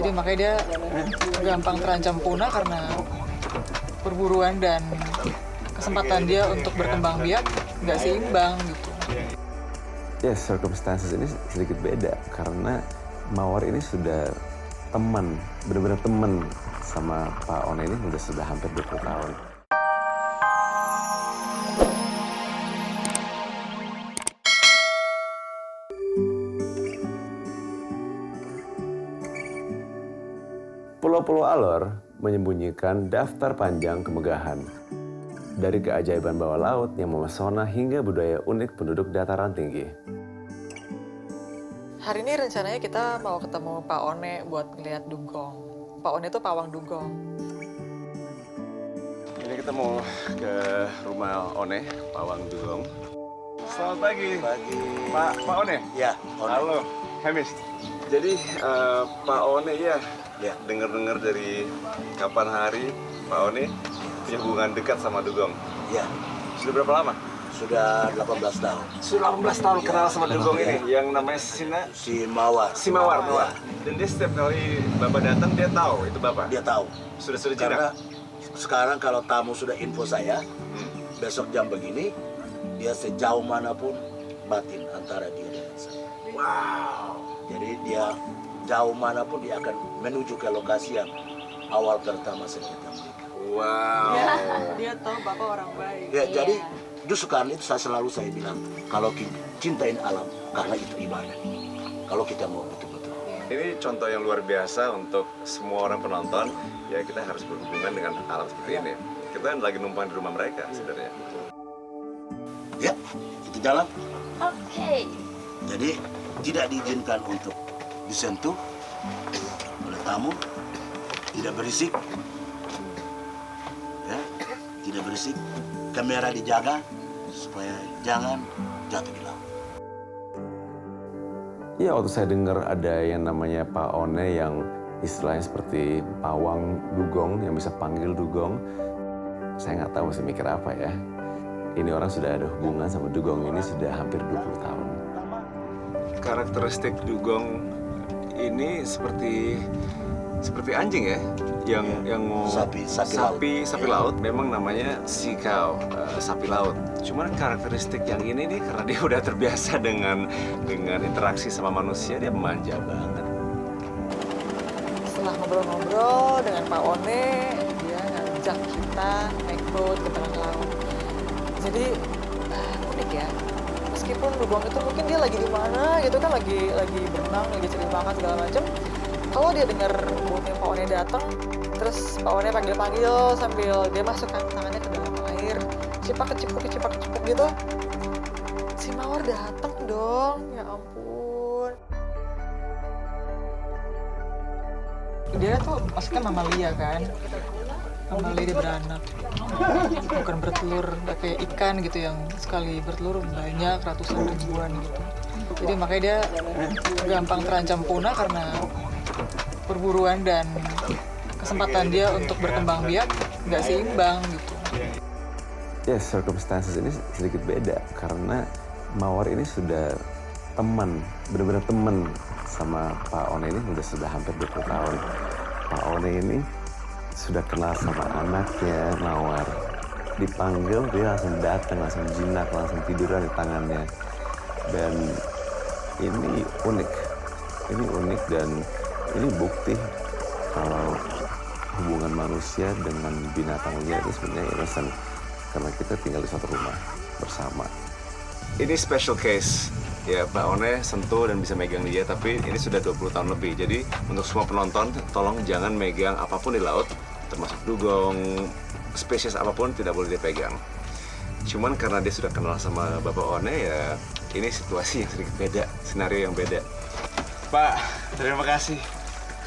Jadi makanya dia gampang terancam punah karena perburuan dan kesempatan dia untuk berkembang biak nggak seimbang gitu. Ya, circumstances ini sedikit beda karena Mawar ini sudah teman, benar-benar teman sama Pak One ini sudah hampir 20 tahun. Pulau-Pulau Alor menyembunyikan daftar panjang kemegahan. Dari keajaiban bawah laut yang memesona hingga budaya unik penduduk dataran tinggi. Hari ini rencananya kita mau ketemu Pak One buat ngeliat dugong. Pak One itu pawang dugong. Ini kita mau ke rumah One, pawang dugong. Selamat pagi. Pagi. Pak One? Ya, One. Halo, Hemis. Jadi Pak One ya dengar-dengar dari kapan hari Pak One punya hubungan dekat sama dugong. Ya, Sudah berapa lama? sudah 18 tahun. Sudah 18 tahun kenal sama dugong ini, yang namanya Si Mawar. Si Mawar. Ya, Dan dia setiap kali Bapak datang dia tahu itu Bapak. dia tahu. Sudah Karena jinak. sekarang kalau tamu sudah info saya, besok jam begini, dia sejauh manapun batin antara dia dengan saya. Wow. Jadi dia jauh manapun dia akan menuju ke lokasi yang awal pertama saya ketemu. Wow. Dia tahu Bapak orang baik. Ya, jadi justru karena itu saya bilang, kalau kita cintain alam, karena itu ibadah. Kalau kita mau betul-betul. Ini contoh yang luar biasa untuk semua orang penonton. Ya kita harus berhubungan dengan alam seperti ini. Kita lagi numpang di rumah mereka sebenarnya. Ya, itu jalan. Oke. Jadi tidak diizinkan untuk disentuh oleh tamu, tidak berisik, ya, tidak berisik. Kamera dijaga supaya jangan jatuh di laut. Iya, waktu saya dengar ada yang namanya Pak One yang istilahnya seperti pawang dugong yang bisa panggil dugong, saya nggak tahu mesti mikir apa ya. Ini orang sudah ada hubungan sama dugong ini sudah hampir 20 tahun. Karakteristik dugong ini seperti anjing ya, yang mau Sapi laut. Memang namanya sea cow, sapi laut. Cuman karakteristik yang ini nih karena dia udah terbiasa dengan interaksi sama manusia, dia manja banget. Setelah ngobrol-ngobrol dengan Pak One, dia ngajak kita naik boat ke tengah laut. Jadi unik ya. Meskipun dugong itu mungkin dia lagi di mana gitu kan, lagi berenang, lagi cari makan segala macem. Kalau dia dengar boatnya Pak One datang, terus Pak One panggil-panggil sambil dia masukkan tangannya ke dalam air, cipak-kecipuk gitu. Si Mawar datang dong, ya ampun. Dia tuh maksudnya mamalia kan, mamalia dia beranak, bukan bertelur, nggak kayak ikan gitu yang sekali bertelur banyak ratusan ribuan gitu. Jadi makanya dia gampang terancam punah karena perburuan dan kesempatan dia untuk berkembang biak nggak seimbang gitu. Ya, circumstances ini sedikit beda karena Mawar ini sudah teman, benar-benar teman sama Pak One ini sudah hampir 20 tahun. Pak One ini sudah kenal sama anaknya Mawar. Dipanggil dia langsung datang, langsung jinak, langsung tiduran di tangannya. Dan ini unik. Ini unik dan ini bukti kalau hubungan manusia dengan binatang liar itu sebenarnya innocent. Karena kita tinggal di satu rumah bersama. Ini special case. Ya, Pak One sentuh dan bisa megang dia, tapi ini sudah 20 tahun lebih. Jadi untuk semua penonton, tolong jangan megang apapun di laut, termasuk dugong, spesies apapun tidak boleh dipegang. Cuman karena dia sudah kenal sama Bapak One, ya ini situasi yang sedikit beda, senario yang beda. Pak, terima kasih.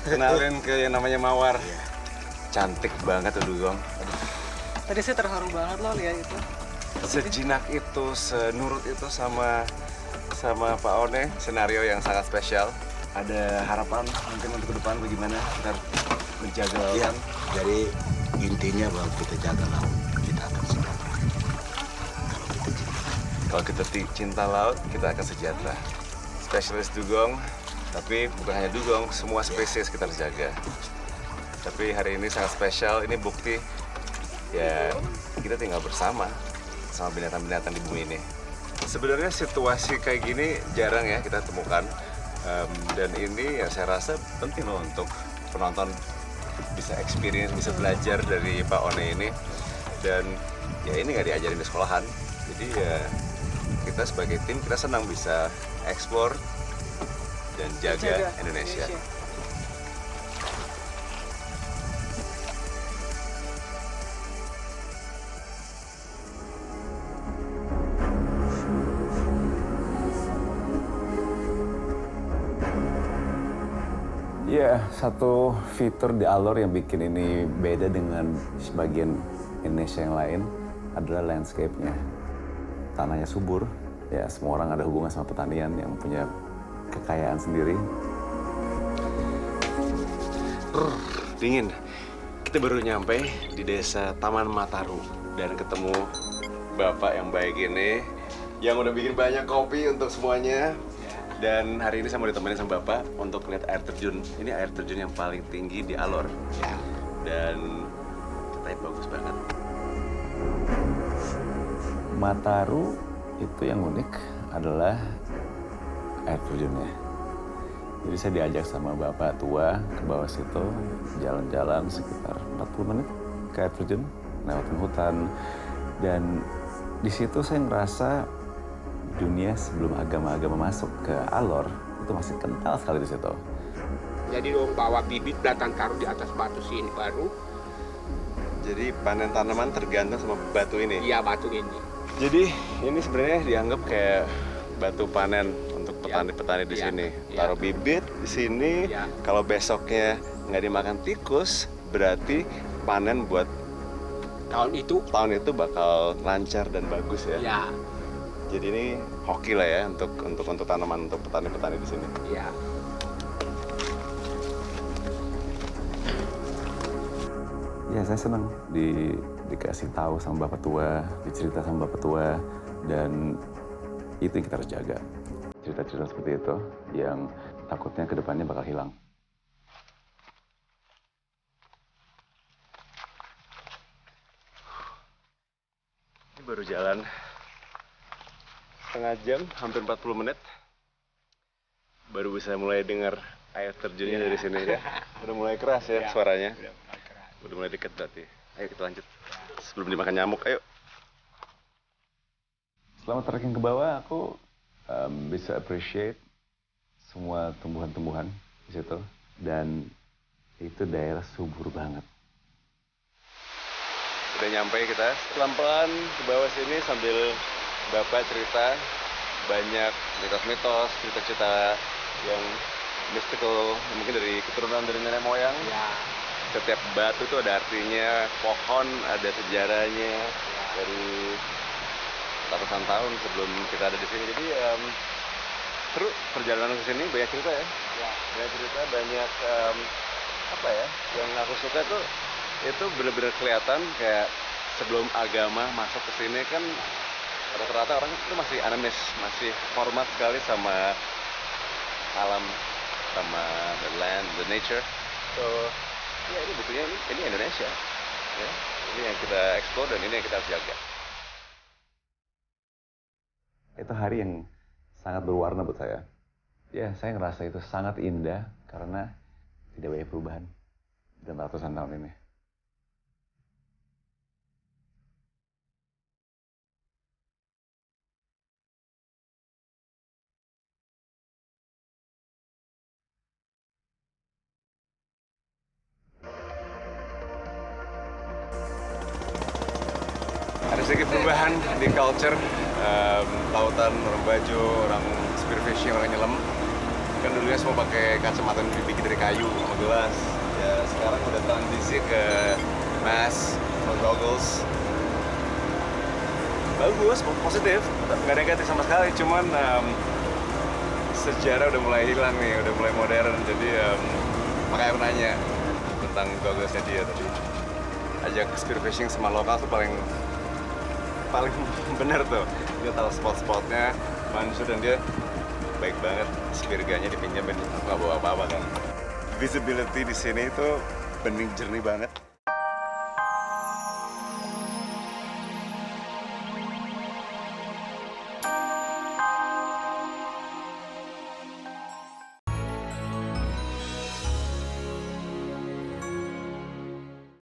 Kenalin ke yang namanya Mawar. Cantik banget tuh dugong. Tadi sih terharu banget loh lihat itu. Sejinak itu, senurut itu sama Pak One, senario yang sangat spesial. Ada harapan mungkin untuk ke depan bagaimana kita harus menjaga Ya, lautan? jadi intinya bahwa kita jaga laut, kita akan sejahtera. Kalau kita cinta laut, kita akan sejahtera. Spesialis dugong, Tapi bukan hanya dugong, semua spesies kita harus jaga. Tapi hari ini sangat spesial, ini bukti ya kita tinggal bersama sama binatang-binatang di bumi ini. Sebenarnya situasi kayak gini jarang ya kita temukan. Dan ini ya saya rasa penting loh untuk penonton bisa experience, bisa belajar dari Pak One ini. Dan ya ini nggak diajarin di sekolahan. Jadi ya kita sebagai tim kita senang bisa explore dan jaga Indonesia. Ya, satu fitur di Alor yang bikin ini beda dengan sebagian Indonesia yang lain adalah landscape-nya. Tanahnya subur, ya semua orang ada hubungan sama pertanian yang punya kekayaan sendiri. Dingin. Kita baru nyampe di desa Taman Mataru dan ketemu bapak yang baik ini yang udah bikin banyak kopi untuk semuanya. Dan hari ini saya mau ditemenin sama bapak untuk lihat air terjun. Ini air terjun yang paling tinggi di Alor. Dan katanya bagus banget. Mataru itu yang unik adalah air terjunnya. Jadi saya diajak sama bapak tua ke bawah situ, jalan-jalan sekitar 40 menit ke air terjun, lewatin hutan. Dan di situ saya ngerasa dunia sebelum agama-agama masuk ke Alor itu masih kental sekali di situ. Jadi lo bawa bibit datang taruh di atas batu sini baru. Jadi panen tanaman tergantung sama batu ini? Iya, batu ini. Jadi ini sebenarnya dianggap kayak batu panen untuk petani-petani di sini. Taruh bibit di sini, kalau besoknya nggak dimakan tikus, berarti panen buat tahun itu bakal lancar dan bagus ya. Iya. Jadi ini hoki lah ya untuk tanaman, untuk petani-petani di sini. Iya. Ya saya senang dikasih tahu sama bapak tua, dicerita sama bapak tua, dan itu yang kita harus jaga. Cerita-cerita seperti itu yang takutnya ke depannya bakal hilang. Ini baru jalan setengah jam, hampir 40 menit. Baru bisa mulai dengar air terjunnya dari sini ya. Udah mulai keras ya suaranya. Udah mulai dekat berarti. Ayo kita lanjut. Sebelum dimakan nyamuk, ayo. Selama trekking ke bawah, aku bisa appreciate semua tumbuhan-tumbuhan di situ. Dan itu daerah subur banget. Udah nyampe kita. Pelan-pelan ke bawah sini sambil bapak cerita banyak mitos-mitos, cerita-cerita yang mystical, mungkin dari keturunan dari nenek moyang. Ya. Setiap batu itu ada artinya, pohon ada sejarahnya dari ratusan tahun sebelum kita ada di sini. Jadi seru perjalanan ke sini, banyak cerita ya. Banyak cerita, banyak apa ya? Yang aku suka tuh itu benar-benar kelihatan kayak sebelum agama masuk ke sini kan rata-rata orang itu masih animis, masih hormat sekali sama alam, sama the land, the nature. So ya ini buktinya ini Indonesia, ya. Ini yang kita explore dan ini yang kita harus jaga. Itu hari yang sangat berwarna buat saya. Ya, saya ngerasa itu sangat indah karena tidak banyak perubahan dalam ratusan tahun ini. Ada sedikit perubahan di culture, lautan, orang Bajo, orang spearfishing, orang nyelam. Kan dulunya semua pakai kacamata yang dibikin dari kayu sama gelas. Ya sekarang udah transisi ke mask, sama goggles. Bagus, positif, nggak negatif sama sekali. Cuman sejarah udah mulai hilang nih, udah mulai modern. Jadi makanya aku nanya tentang gogglesnya dia tadi. Ajak spearfishing sama lokal tuh paling bener tuh. Dia tahu spot-spotnya, mansur, dan dia baik banget. Spirganya dipinjamin nggak bawa apa-apa kan. Visibility di sini itu bening jernih banget.